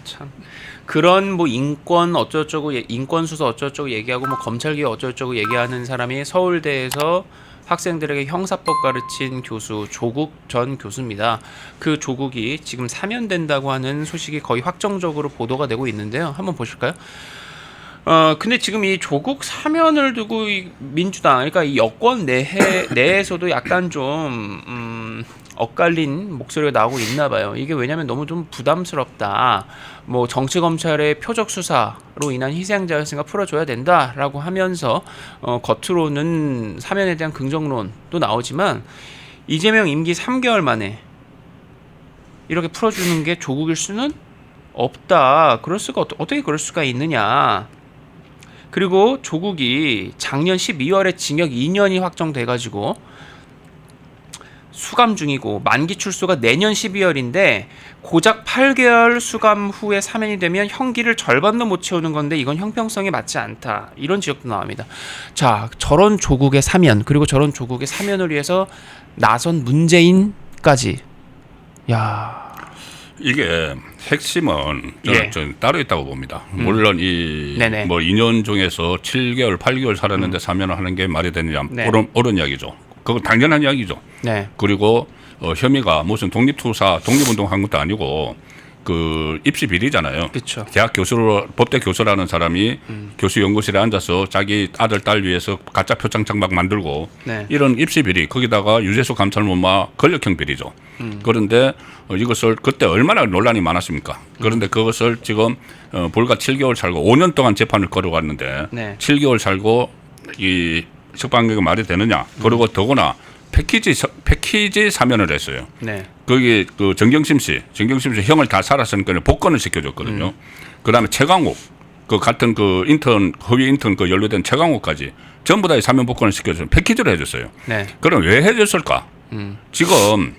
참 그런 뭐 인권 어쩌고저쩌고 인권 수사 어쩌고저쩌고 얘기하고 뭐 검찰개혁 어쩌고저쩌고 얘기하는 사람이 서울대에서 학생들에게 형사법 가르친 교수 조국 전 교수입니다. 그 조국이 지금 사면된다고 하는 소식이 거의 확정적으로 보도가 되고 있는데요. 한번 보실까요? 근데 지금 이 조국 사면을 두고 이 민주당, 그러니까 이 여권 내에서도 약간 좀 엇갈린 목소리가 나오고 있나 봐요. 이게 왜냐면 너무 좀 부담스럽다. 뭐 정치 검찰의 표적 수사로 인한 희생자가 있으니까 풀어줘야 된다라고 하면서 겉으로는 사면에 대한 긍정론도 나오지만 이재명 임기 3개월 만에 이렇게 풀어주는 게 조국일 수는 없다. 그럴 수가 어떻게 그럴 수가 있느냐. 그리고 조국이 작년 12월에 징역 2년이 확정돼가지고 수감 중이고 만기 출소가 내년 12월인데 고작 8개월 수감 후에 사면이 되면 형기를 절반도 못 채우는 건데 이건 형평성에 맞지 않다. 이런 지적도 나옵니다. 자, 저런 조국의 사면 그리고 저런 조국의 사면을 위해서 나선 문재인까지. 야. 이게 핵심은 저는 따로 있다고 봅니다. 물론 이 네네. 뭐 2년 중에서 7개월, 8개월 살았는데 사면을 하는 게 말이 되느냐 네. 옳은 이야기죠. 그건 당연한 이야기죠. 네. 그리고 혐의가 무슨 독립투사, 독립운동한 것도 아니고 그 입시 비리잖아요. 그렇죠. 대학 교수로 법대 교수라는 사람이 교수 연구실에 앉아서 자기 아들 딸 위해서 가짜 표창 장막 만들고 네. 이런 입시 비리 거기다가 유재수 감찰무마 권력형 비리죠. 그런데 이것을 그때 얼마나 논란이 많았습니까? 그런데 그것을 지금 불과 7개월 살고 5년 동안 재판을 걸어왔는데 네. 7개월 살고 이 석방기가 말이 되느냐? 그리고 더구나 패키지 사면을 했어요. 네. 거기 그 정경심 씨 형을 다 살았으니까 복권을 시켜줬거든요. 그다음에 최강욱 그 같은 그 허위 인턴 그 연루된 최강욱까지 전부 다 사면 복권을 시켜줘서 패키지로 해줬어요. 네. 그럼 왜 해줬을까? 지금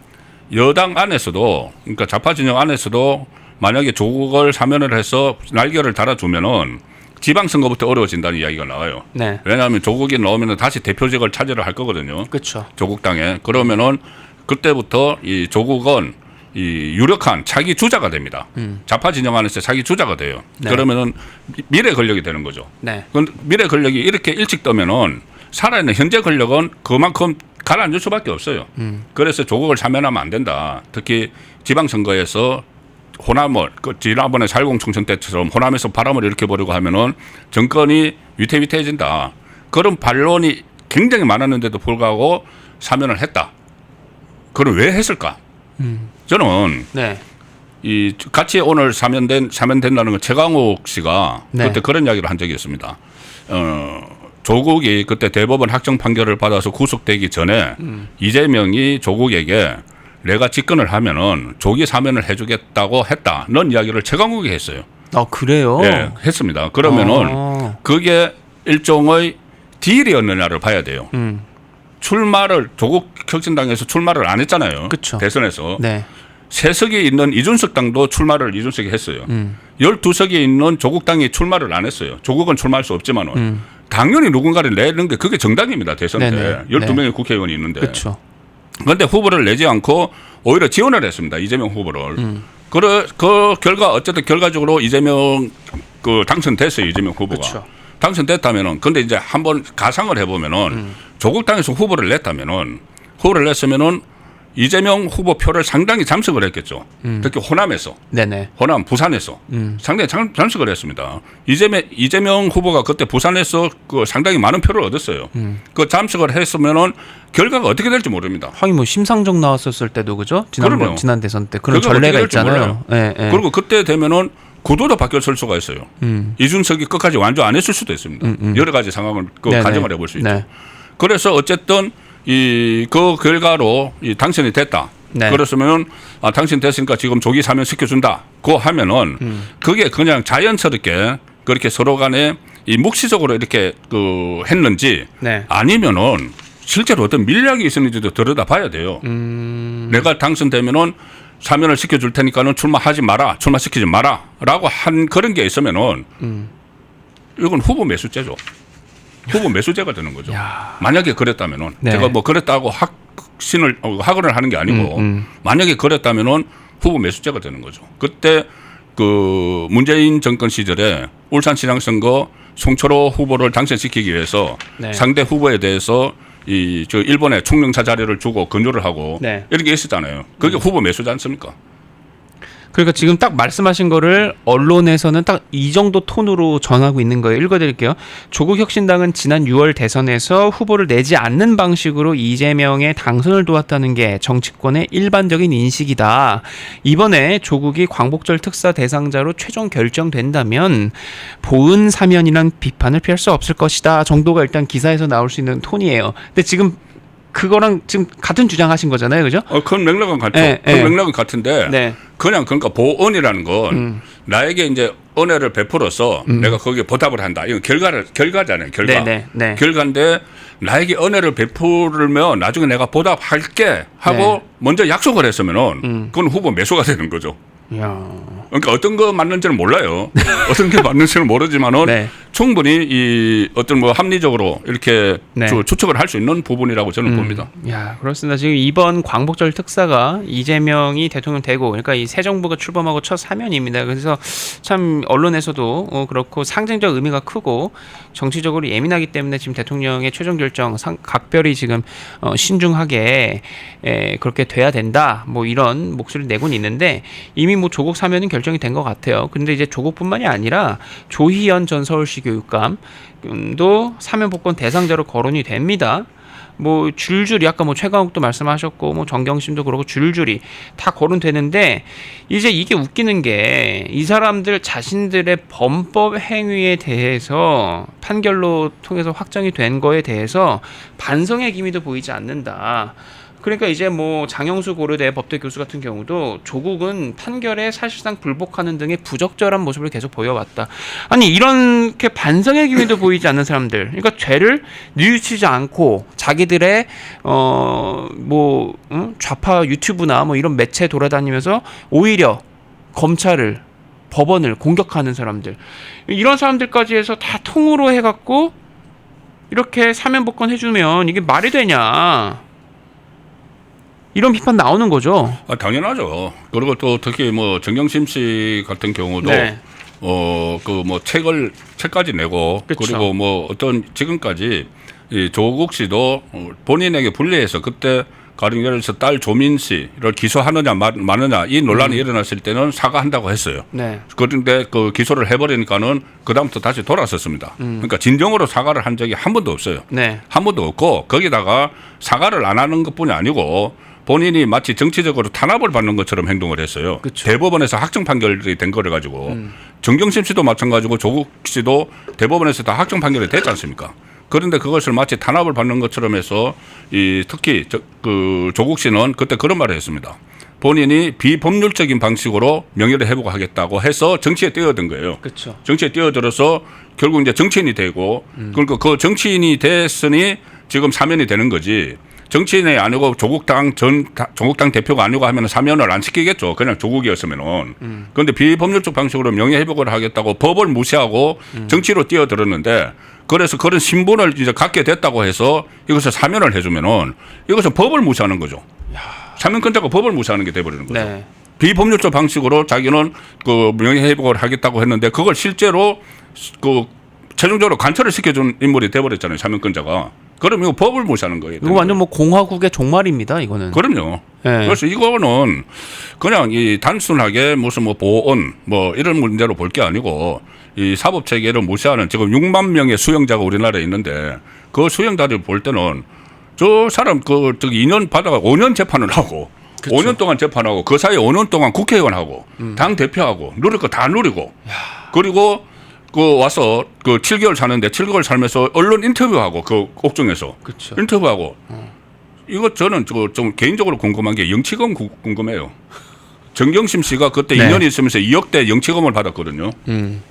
여당 안에서도 그러니까 좌파 진영 안에서도 만약에 조국을 사면을 해서 날개를 달아주면은 지방선거부터 어려워진다는 이야기가 나와요. 네. 왜냐하면 조국이 나오면 다시 대표직을 차지를 할 거거든요. 그렇죠. 조국당에. 그러면은 그때부터 이 조국은 이 유력한 차기 주자가 됩니다. 좌파 진영 안에서 차기 주자가 돼요. 네. 그러면은 미래 권력이 되는 거죠. 네. 미래 권력이 이렇게 일찍 뜨면은 살아있는 현재 권력은 그만큼 가라앉을 수밖에 없어요. 그래서 조국을 사면하면 안 된다. 특히 지방선거에서 호남을 지난번에 4.10 총선 때처럼 호남에서 바람을 일으켜버리고 하면은 정권이 위태위태해진다. 그런 반론이 굉장히 많았는데도 불구하고 사면을 했다. 그럼 왜 했을까? 저는 네. 이 같이 오늘 사면된다는 건 최강욱 씨가 네. 그때 그런 이야기를 한 적이 있습니다. 조국이 그때 대법원 확정 판결을 받아서 구속되기 전에 이재명이 조국에게 내가 집권을 하면은 조기 사면을 해주겠다고 했다는 이야기를 최강욱이 했어요. 그래요? 네, 했습니다. 그러면은 그게 일종의 딜이었느냐를 봐야 돼요. 출마를 조국 혁신당에서 출마를 안 했잖아요. 그쵸. 대선에서. 네. 3석이 있는 이준석 당도 출마를 이준석이 했어요. 12석이 있는 조국 당이 출마를 안 했어요. 조국은 출마할 수 없지만은 당연히 누군가를 내는 게 그게 정당입니다. 대선 때. 네네. 12명의 네. 국회의원이 있는데. 그렇죠. 그런데 후보를 내지 않고 오히려 지원을 했습니다. 이재명 후보를. 그 결과 어쨌든 결과적으로 이재명 그 당선됐어요. 이재명 후보가. 그쵸. 당선됐다면은 근데 이제 한번 가상을 해보면은 조국 당에서 후보를 냈으면은 이재명 후보 표를 상당히 잠식을 했겠죠. 특히 호남에서. 네네. 호남, 부산에서 상당히 잠식을 했습니다. 이재명 후보가 그때 부산에서 그 상당히 많은 표를 얻었어요. 그 잠식을 했으면은 결과가 어떻게 될지 모릅니다. 하긴 뭐 심상정 나왔었을 때도 그죠? 그럼요. 지난 대선 때 그런 결과가 전례가 어떻게 될지 있잖아요. 예, 예. 그리고 그때 되면은 구도도 바뀌었을 수가 있어요. 이준석이 끝까지 완주 안 했을 수도 있습니다. 여러 가지 상황을 가정을 해볼 수 있죠. 네. 그래서 어쨌든 그 결과로 당선이 됐다. 네. 그렇으면 당선됐으니까 지금 조기 사면 시켜준다고 하면은 그게 그냥 자연스럽게 그렇게 서로 간에 이 묵시적으로 이렇게 했는지 네. 아니면은 실제로 어떤 밀약이 있었는지도 들여다봐야 돼요. 내가 당선되면은 사면을 시켜줄 테니까는 출마시키지 마라라고 한 그런 게 있으면은 이건 후보 매수죄죠. 후보 매수죄가 되는 거죠. 야. 만약에 그랬다면은 네. 제가 뭐 그랬다고 확언을 하는 게 아니고 만약에 그랬다면은 후보 매수죄가 되는 거죠. 그때 그 문재인 정권 시절에 울산시장 선거 송철호 후보를 당선시키기 위해서 네. 상대 후보에 대해서 이 저 일본에 총영사 자료를 주고 권유를 하고 네. 이런 게 있었잖아요. 그게 후보 매수지 않습니까? 그러니까 지금 딱 말씀하신 거를 언론에서는 딱 이 정도 톤으로 전하고 있는 거예요. 읽어드릴게요. 조국혁신당은 지난 6월 대선에서 후보를 내지 않는 방식으로 이재명의 당선을 도왔다는 게 정치권의 일반적인 인식이다. 이번에 조국이 광복절 특사 대상자로 최종 결정된다면 보은 사면이란 비판을 피할 수 없을 것이다. 정도가 일단 기사에서 나올 수 있는 톤이에요. 근데 지금 그거랑 지금 같은 주장하신 거잖아요, 그죠? 그건 맥락은 같죠. 네, 그건 네. 맥락은 같은데 네. 그냥 그러니까 보언이라는 건 나에게 이제 은혜를 베풀어서 내가 거기에 보답을 한다. 이건 결과잖아요. 결과. 네, 네, 네. 결과인데 나에게 은혜를 베풀면 나중에 내가 보답할게 하고 네. 먼저 약속을 했으면은 그건 후보 매수가 되는 거죠. 이야. 그러니까 어떤 거 맞는지는 몰라요. 어떤 게 맞는지는 모르지만은 네. 충분히 이 어떤 뭐 합리적으로 이렇게 네. 추측을 할 수 있는 부분이라고 저는 봅니다. 야, 그렇습니다. 지금 이번 광복절 특사가 이재명이 대통령 되고, 그러니까 이 새 정부가 출범하고 첫 사면입니다. 그래서 참 언론에서도 그렇고 상징적 의미가 크고 정치적으로 예민하기 때문에 지금 대통령의 최종 결정 각별히 지금 신중하게 그렇게 돼야 된다. 뭐 이런 목소리를 내곤 있는데 이미 뭐 조국 사면은 결정이 된 것 같아요. 근데 이제 조국뿐만이 아니라 조희연 전 서울시 교육감도 사면 복권 대상자로 거론이 됩니다. 뭐 줄줄이 아까 뭐 최강욱도 말씀하셨고 뭐 정경심도 그렇고 줄줄이 다 거론되는데 이제 이게 웃기는 게 이 사람들 자신들의 범법 행위에 대해서 판결로 통해서 확정이 된 거에 대해서 반성의 기미도 보이지 않는다. 그러니까 이제 뭐 장영수 고려대 법대 교수 같은 경우도 조국은 판결에 사실상 불복하는 등의 부적절한 모습을 계속 보여왔다. 아니 이렇게 반성의 기미도 보이지 않는 사람들, 그러니까 죄를 뉘우치지 않고 자기들의 좌파 유튜브나 뭐 이런 매체 돌아다니면서 오히려 검찰을 법원을 공격하는 사람들, 이런 사람들까지 해서 다 통으로 해갖고 이렇게 사면 복권 해주면 이게 말이 되냐? 이런 비판 나오는 거죠. 당연하죠. 그리고 또 특히 뭐 정경심 씨 같은 경우도 네. 그 뭐 책까지 내고 그쵸. 그리고 뭐 어떤 지금까지 이 조국 씨도 본인에게 불리해서 그때 가령 예를 들어서 딸 조민 씨를 기소하느냐 마느냐 이 논란이 일어났을 때는 사과한다고 했어요. 네. 그런데 그 기소를 해버리니까는 그다음부터 다시 돌아섰습니다. 그러니까 진정으로 사과를 한 적이 한 번도 없어요. 네. 한 번도 없고 거기다가 사과를 안 하는 것뿐이 아니고 본인이 마치 정치적으로 탄압을 받는 것처럼 행동을 했어요. 그쵸. 대법원에서 확정 판결이 된 거를 가지고 정경심 씨도 마찬가지고 조국 씨도 대법원에서 다 확정 판결이 됐지 않습니까? 그런데 그것을 마치 탄압을 받는 것처럼 해서 특히 그 조국 씨는 그때 그런 말을 했습니다. 본인이 비법률적인 방식으로 명예를 회복하겠다고 해서 정치에 뛰어든 거예요. 그렇죠. 정치에 뛰어들어서 결국 이제 정치인이 되고 그러니까 그 정치인이 됐으니 지금 사면이 되는 거지. 정치인이 아니고 조국당 대표가 아니고 하면 사면을 안 시키겠죠. 그냥 조국이었으면은. 그런데 비법률적 방식으로 명예회복을 하겠다고 법을 무시하고 정치로 뛰어들었는데 그래서 그런 신분을 이제 갖게 됐다고 해서 이것을 사면을 해주면은 이것은 법을 무시하는 거죠. 사면권자가 법을 무시하는 게 돼버리는 거죠. 네. 비법률적 방식으로 자기는 그 명예회복을 하겠다고 했는데 그걸 실제로 그 최종적으로 관철을 시켜준 인물이 돼버렸잖아요. 사면권자가. 그럼 이거 법을 무시하는 거예요. 이거 완전 뭐 공화국의 종말입니다. 이거는. 그럼요. 네. 그래서 이거는 그냥 이 단순하게 무슨 뭐 보온 뭐 이런 문제로 볼 게 아니고 이 사법 체계를 무시하는 지금 6만 명의 수용자가 우리나라에 있는데 그 수용자들 볼 때는 저 사람 저기 2년 받아가 5년 재판을 하고 그쵸. 5년 동안 재판하고 그 사이에 5년 동안 국회의원하고 당 대표하고 누릴 거 다 누리고 그리고 그 와서 그 7개월 사는데 7개월 살면서 언론 인터뷰하고 그 옥중에서 그쵸. 인터뷰하고 이거 저는 좀 개인적으로 궁금한 게 영치금 궁금해요. 정경심 씨가 그때 네. 2년 있으면서 2억대 영치금을 받았거든요.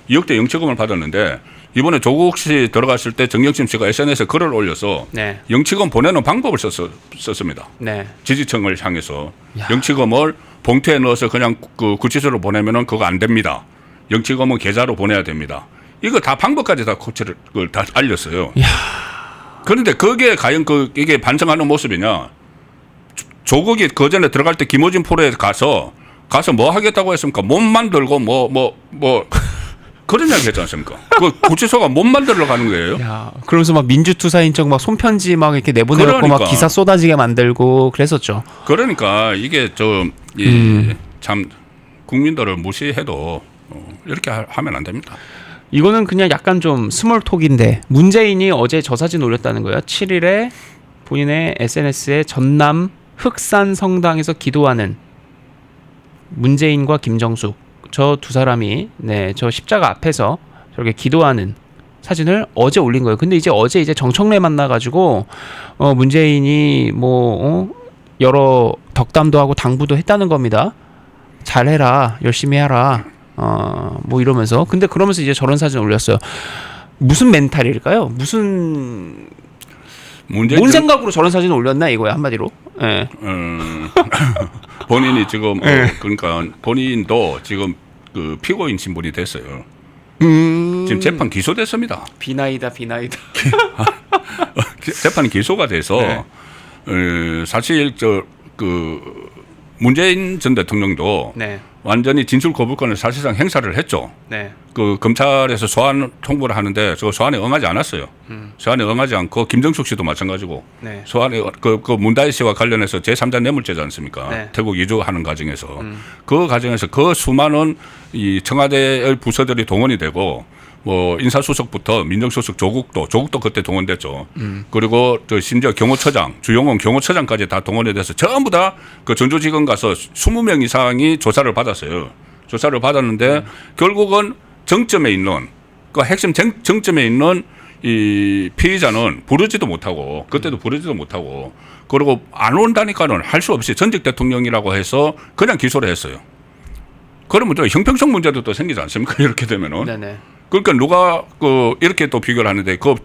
2억대 영치금을 받았는데 이번에 조국 씨 들어갔을 때 정경심 씨가 SNS에 글을 올려서 네. 영치금 보내는 방법을 썼습니다. 네. 지지층을 향해서 야. 영치금을 봉투에 넣어서 그냥 그 구치소로 보내면은 그거 안 됩니다. 영치금은 계좌로 보내야 됩니다. 이거 다 방법까지 다 코치를 다 알렸어요. 그런데 그게 과연 이게 반성하는 모습이냐? 조국이 그 전에 들어갈 때 김어준 포로에 가서 가서 뭐 하겠다고 했습니까? 몸 만들고 뭐 그런 이야기 했지 않습니까? 그 구치소가 몸 만들러 가는 거예요. 야, 그러면서 막 민주투사인 척 막 손편지 막 이렇게 내보내갖고 그러니까. 막 기사 쏟아지게 만들고 그랬었죠. 그러니까 이게 참 국민들을 무시해도 이렇게 하면 안 됩니다. 이거는 그냥 약간 좀 스몰톡인데 문재인이 어제 저 사진 올렸다는 거예요. 7일에 본인의 SNS에 전남 흑산 성당에서 기도하는 문재인과 김정숙 저 두 사람이 저 십자가 앞에서 저렇게 기도하는 사진을 어제 올린 거예요. 근데 어제 정청래 만나가지고 문재인이 여러 덕담도 하고 당부도 했다는 겁니다. 잘해라, 열심히 해라, 이러면서. 근데 그러면서 저런 사진 올렸어요. 무슨 멘탈일까요? 뭔 생각으로 저런 사진 올렸나 이거야 한마디로. 예. 본인이 지금 그러니까 본인도 지금 그 피고인 신분이 됐어요. 지금 재판 기소됐습니다. 비나이다. 재판이 기소가 돼서 사실 문재인 전 대통령도 완전히 진술 거부권을 사실상 행사를 했죠. 그 검찰에서 소환 통보를 하는데 저 소환에 응하지 않았어요. 소환에 응하지 않고 김정숙 씨도 마찬가지고 소환에 그 문다희 씨와 관련해서 제3자 뇌물죄지 않습니까? 태국 이주하는 과정에서 그 과정에서 그 수많은 이 청와대의 부서들이 동원이 되고 뭐 인사수석부터 민정수석 조국도 그때 동원됐죠. 그리고 저 심지어 경호처장 주영원 경호처장까지 다 동원이 돼서 전부 다 그 전주지검 가서 20명 이상이 조사를 받았어요. 조사를 받았는데 결국은 정점에 있는 그 핵심 정점에 있는 이 피의자는 부르지도 못하고 그때도 부르지도 못하고 그리고 안 온다니까는 할 수 없이 전직 대통령이라고 해서 그냥 기소를 했어요. 그러면 또 형평성 문제도 또 생기지 않습니까? 이렇게 되면은. 네네. 그러니까 누가 이렇게 또 비교를 하는데 그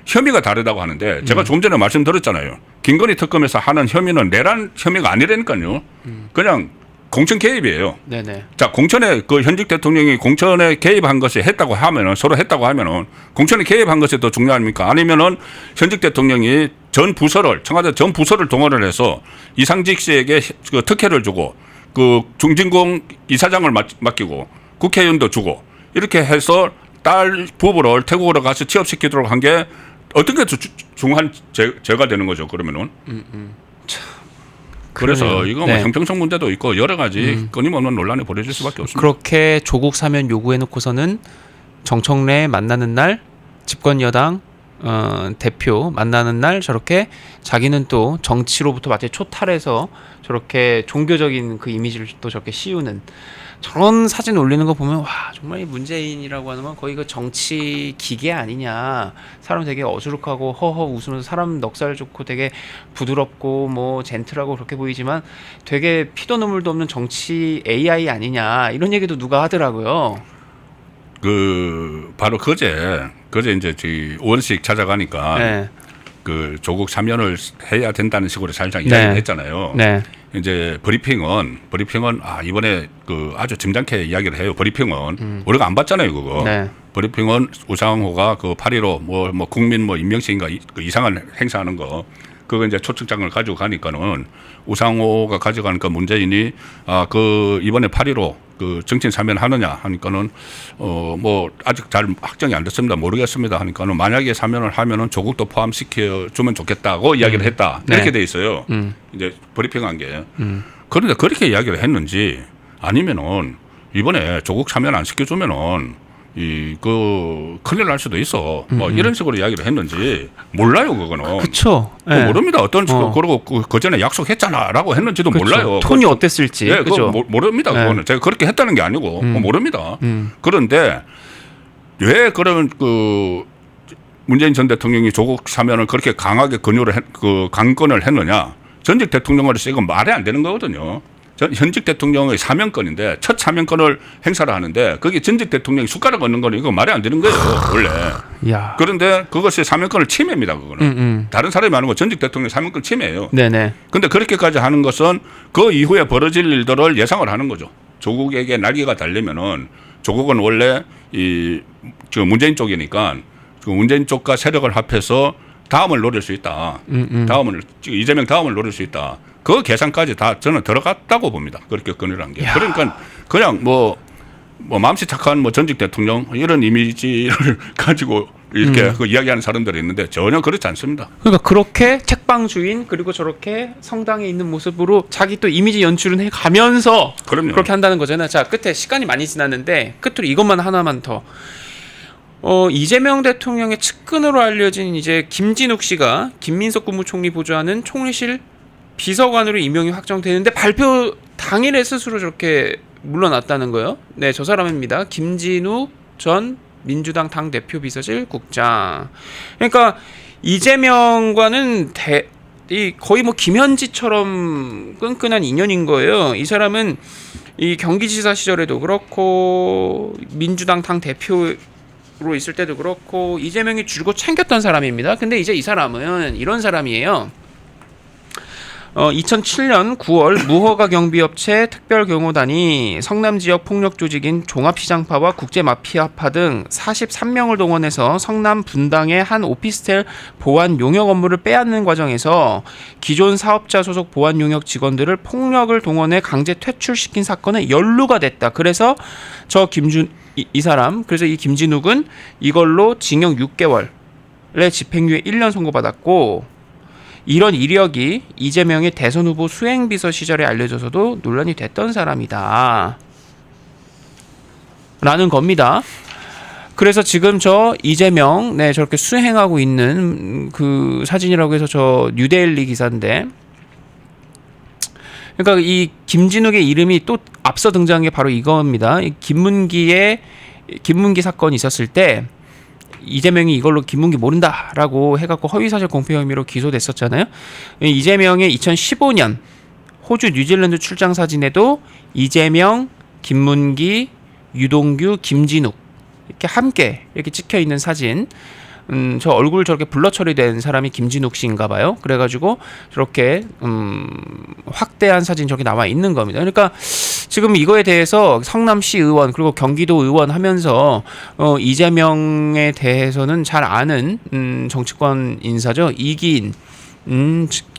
혐의가 다르다고 하는데 제가 조금 전에 말씀드렸잖아요. 김건희 특검에서 하는 혐의는 내란 혐의가 아니라니까요. 그냥 공천 개입이에요. 네네. 자, 공천에 그 현직 대통령이 공천에 개입한 것이 했다고 하면은 서로 했다고 하면은 공천에 개입한 것이 더 중요합니까? 아니면은 현직 대통령이 전 부서를 청와대 전 부서를 동원을 해서 이상직 씨에게 그 특혜를 주고 그 중진공 이사장을 맡기고 국회의원도 주고 이렇게 해서 딸 부부를 태국으로 가서 취업시키도록 한 게 어떤 게 중한 죄가 되는 거죠. 그러면은. 그래서 그러네요. 이거 뭐 형평성 문제도 있고 여러 가지 끊임없는 논란이 벌어질 수밖에 없습니다. 그렇게 조국 사면 요구해놓고서는 정청래 만나는 날 집권 여당 대표 만나는 날 저렇게 자기는 또 정치로부터 마치 초탈해서 저렇게 종교적인 그 이미지를 또 저렇게 씌우는 저런 사진 올리는 거 보면 와 정말 이 문재인이라고 하는 건 거의 그 정치 기계 아니냐. 사람 되게 어수룩하고 허허 웃으면서 사람 넉살 좋고 되게 부드럽고 뭐 젠틀하고 그렇게 보이지만 되게 피도 눈물도 없는 정치 AI 아니냐 이런 얘기도 누가 하더라고요. 그 바로 그제 이제 저희 원식 찾아가니까 그 조국 사면을 해야 된다는 식으로 살짝 이야기를 했잖아요. 이제 브리핑은 이번에 그 아주 점잖게 이야기를 해요. 브리핑은 우리가 안 봤잖아요, 그거. 브리핑은 우상호가 그 8.15 뭐 국민 뭐 임명식인가 그 이상한 행사하는 거 그거 이제 초청장을 가지고 가니까는 우상호가 가져가니까 문재인이 그 이번에 8.15 그 정치인 사면하느냐 하니까는 뭐 아직 잘 확정이 안 됐습니다. 모르겠습니다 하니까는 만약에 사면을 하면은 조국도 포함시켜 주면 좋겠다고 이야기를 했다. 이렇게 돼 있어요. 이제 브리핑한 게. 그런데 그렇게 이야기를 했는지 아니면은 이번에 조국 사면 안 시켜주면은 큰일 날 수도 있어. 뭐 이런 식으로 이야기를 했는지 몰라요, 그거는. 그렇죠. 모릅니다. 그리고 그 전에 약속했잖아라고 했는지도 몰라요. 톤이 어땠을지. 그거 모릅니다. 그거는 제가 그렇게 했다는 게 아니고 모릅니다. 그런데 왜 그러면 그 문재인 전 대통령이 조국 사면을 그렇게 강하게 강권을 했느냐? 전직 대통령으로서 이건 말이 안 되는 거거든요. 현직 대통령의 사면권인데 첫 사면권을 행사를 하는데 거기 전직 대통령이 숟가락 얹는 거는 이거 말이 안 되는 거예요, 원래. 야. 그런데 그것이 사면권을 침해입니다, 그거는. 다른 사람이 하는 건 전직 대통령 사면권 침해예요. 네네. 그런데 그렇게까지 하는 것은 그 이후에 벌어질 일들을 예상을 하는 거죠. 조국에게 날개가 달리면은 조국은 원래 저 문재인 쪽이니까 그 문재인 쪽과 세력을 합해서 다음을 노릴 수 있다. 다음을 이재명 다음을 노릴 수 있다. 그 계산까지 다 저는 들어갔다고 봅니다. 그렇게 건의한 게. 그러니까 그냥 뭐 마음씨 착한 뭐 전직 대통령 이런 이미지를 가지고 이렇게 그 이야기하는 사람들이 있는데 전혀 그렇지 않습니다. 그러니까 그렇게 책방 주인 그리고 저렇게 성당에 있는 모습으로 자기 또 이미지 연출은 해가면서 그럼요. 그렇게 한다는 거잖아요. 자, 끝에 시간이 많이 지났는데 끝으로 이것만 하나만 더. 이재명 대통령의 측근으로 알려진 이제 김진욱 씨가 김민석 국무총리 보좌하는 총리실 비서관으로 임명이 확정되는데 발표 당일에 스스로 저렇게 물러났다는 거예요. 네, 저 사람입니다. 김진욱 전 민주당 당대표 비서실 국장. 그러니까 이재명과는 거의 뭐 김현지처럼 끈끈한 인연인 거예요. 이 사람은 이 경기지사 시절에도 그렇고 민주당 당대표로 있을 때도 그렇고 이재명이 줄곧 챙겼던 사람입니다. 근데 이제 이 사람은 이런 사람이에요. 2007년 9월 무허가 경비업체 특별경호단이 성남 지역 폭력 조직인 종합시장파와 국제마피아파 등 43명을 동원해서 성남 분당의 한 오피스텔 보안 용역 업무를 빼앗는 과정에서 기존 사업자 소속 보안 용역 직원들을 폭력을 동원해 강제 퇴출시킨 사건에 연루가 됐다. 그래서 이 사람, 그래서 이 김진욱은 이걸로 징역 6개월의 집행유예 1년 선고받았고, 이런 이력이 이재명의 대선 후보 수행비서 시절에 알려져서도 논란이 됐던 사람이다 라는 겁니다. 그래서 지금 저 이재명 저렇게 수행하고 있는 그 사진이라고 해서 저 뉴데일리 기사인데, 그러니까 이 김진욱의 이름이 또 앞서 등장한 게 바로 이겁니다. 김문기 사건이 있었을 때 이재명이 이걸로 김문기 모른다라고 해갖고 허위사실 공표 혐의로 기소됐었잖아요. 이재명의 2015년 호주 뉴질랜드 출장 사진에도 이재명, 김문기, 유동규, 김진욱 이렇게 함께 이렇게 찍혀 있는 사진. 저 얼굴 저렇게 블러 처리된 사람이 김진욱 씨인가 봐요. 그래가지고 저렇게 확대한 사진 저기 나와 있는 겁니다. 그러니까 지금 이거에 대해서 성남시 의원 그리고 경기도 의원 하면서 이재명에 대해서는 잘 아는 정치권 인사죠. 이기인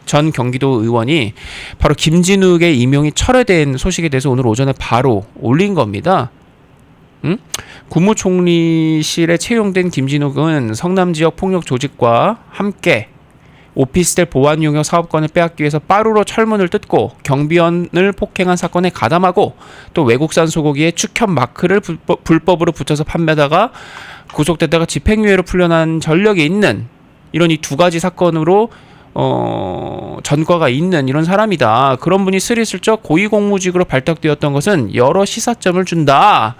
전 경기도 의원이 바로 김진욱의 임용이 철회된 소식에 대해서 오늘 오전에 바로 올린 겁니다. 국무총리실에 채용된 김진욱은 성남 지역 폭력 조직과 함께 오피스텔 보안 용역 사업권을 빼앗기 위해서 빠루로 철문을 뜯고 경비원을 폭행한 사건에 가담하고 또 외국산 소고기에 축현 마크를 불법으로 붙여서 판매하다가 구속되다가 집행유예로 풀려난 전력이 있는 이런 이 두 가지 사건으로 전과가 있는 이런 사람이다. 그런 분이 스리슬쩍 고위공무직으로 발탁되었던 것은 여러 시사점을 준다.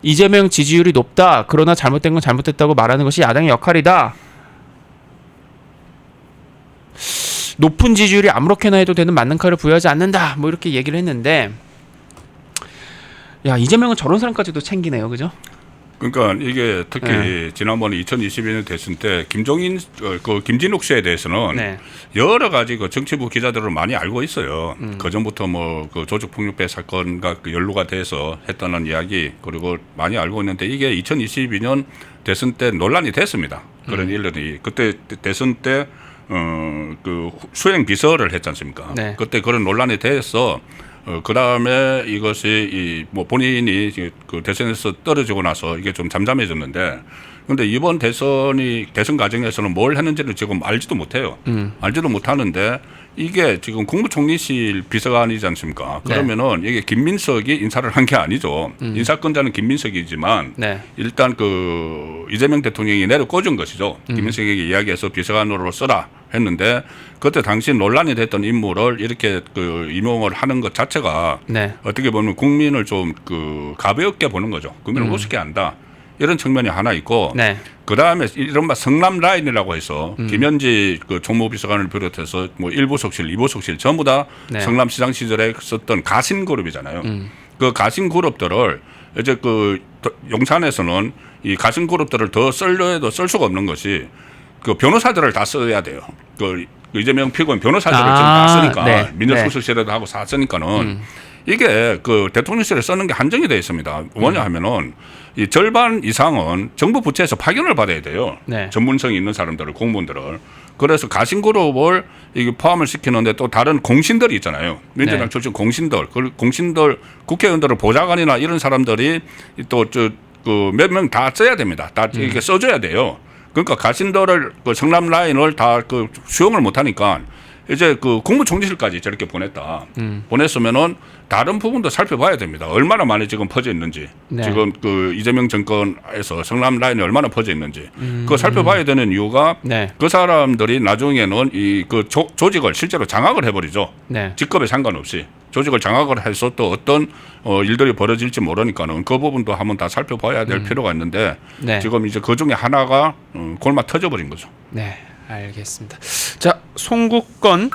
이재명 지지율이 높다. 그러나 잘못된 건 잘못됐다고 말하는 것이 야당의 역할이다. 높은 지지율이 아무렇게나 해도 되는 맞는 칼을 부여하지 않는다. 뭐 이렇게 얘기를 했는데, 야, 이재명은 저런 사람까지도 챙기네요, 그죠? 그러니까 이게 특히 지난번에 2022년 대선 때 김진욱 씨에 대해서는 여러 가지 그 정치부 기자들은 많이 알고 있어요. 그 전부터 뭐 그 조직폭력배 사건과 그 연루가 돼서 했다는 이야기 그리고 많이 알고 있는데 이게 2022년 대선 때 논란이 됐습니다. 그런 일들이 그때 대선 때 그 수행 비서를 했지 않습니까? 그때 그런 논란이 돼서 그 다음에 이것이 뭐 본인이 그 대선에서 떨어지고 나서 이게 좀 잠잠해졌는데, 근데 이번 대선 과정에서는 뭘 했는지를 지금 알지도 못해요. 알지도 못하는데 이게 지금 국무총리실 비서관이지 않습니까? 그러면은 이게 김민석이 인사를 한 게 아니죠. 인사권자는 김민석이지만 일단 그 이재명 대통령이 내려 꽂은 것이죠. 김민석에게 이야기해서 비서관으로 써라 했는데 그때 당시 논란이 됐던 인물을 이렇게 그 임용을 하는 것 자체가 어떻게 보면 국민을 좀 그 가볍게 보는 거죠. 국민을 우습게 한다. 이런 측면이 하나 있고, 그 다음에 이른바 성남 라인이라고 해서 김현지 그 총무비서관을 비롯해서 뭐 1부속실, 2부속실 전부 다 성남시장 시절에 썼던 가신그룹이잖아요. 그 가신그룹들을 이제 그 용산에서는 이 가신그룹들을 더 쓸려 해도 쓸 수가 없는 것이 그 변호사들을 다 써야 돼요. 그 이재명 피고인 변호사들을 지금 다 쓰니까 민정수석실에도 하고 다 쓰니까는 이게 그 대통령실에 쓰는 게 한정이 되어 있습니다. 뭐냐 하면은 이 절반 이상은 정부 부처에서 파견을 받아야 돼요. 네. 전문성이 있는 사람들을, 공무원들을. 그래서 가신그룹을 이게 포함을 시키는데 또 다른 공신들이 있잖아요. 민주당 네. 출신 공신들, 그 공신들, 국회의원들을 보좌관이나 이런 사람들이 또 그 몇 명 다 써야 됩니다. 다 이렇게 써줘야 돼요. 그러니까 가신들을 그 성남 라인을 다 그 수용을 못하니까 이제 그 국무총리실까지 저렇게 보냈다. 보냈으면은 다른 부분도 살펴봐야 됩니다. 얼마나 많이 지금 퍼져 있는지, 네. 지금 그 이재명 정권에서 성남 라인이 얼마나 퍼져 있는지, 그거 살펴봐야 되는 이유가 네. 그 사람들이 나중에는 이 그 조직을 실제로 장악을 해버리죠. 네. 직급에 상관없이 조직을 장악을 해서 또 어떤 일들이 벌어질지 모르니까는 그 부분도 한번 다 살펴봐야 될 필요가 있는데 네. 지금 이제 그 중에 하나가 골마 터져버린 거죠. 네, 알겠습니다. 자, 송국건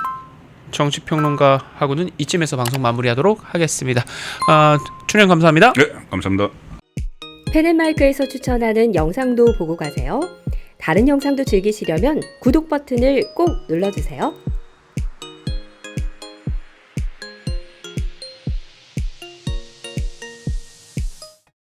정치평론가하고는 이쯤에서 방송 마무리하도록 하겠습니다. 출연 감사합니다. 네, 감사합니다. 펜앤마이크에서 추천하는 영상도 보고 가세요. 다른 영상도 즐기시려면 구독 버튼을 꼭 눌러주세요.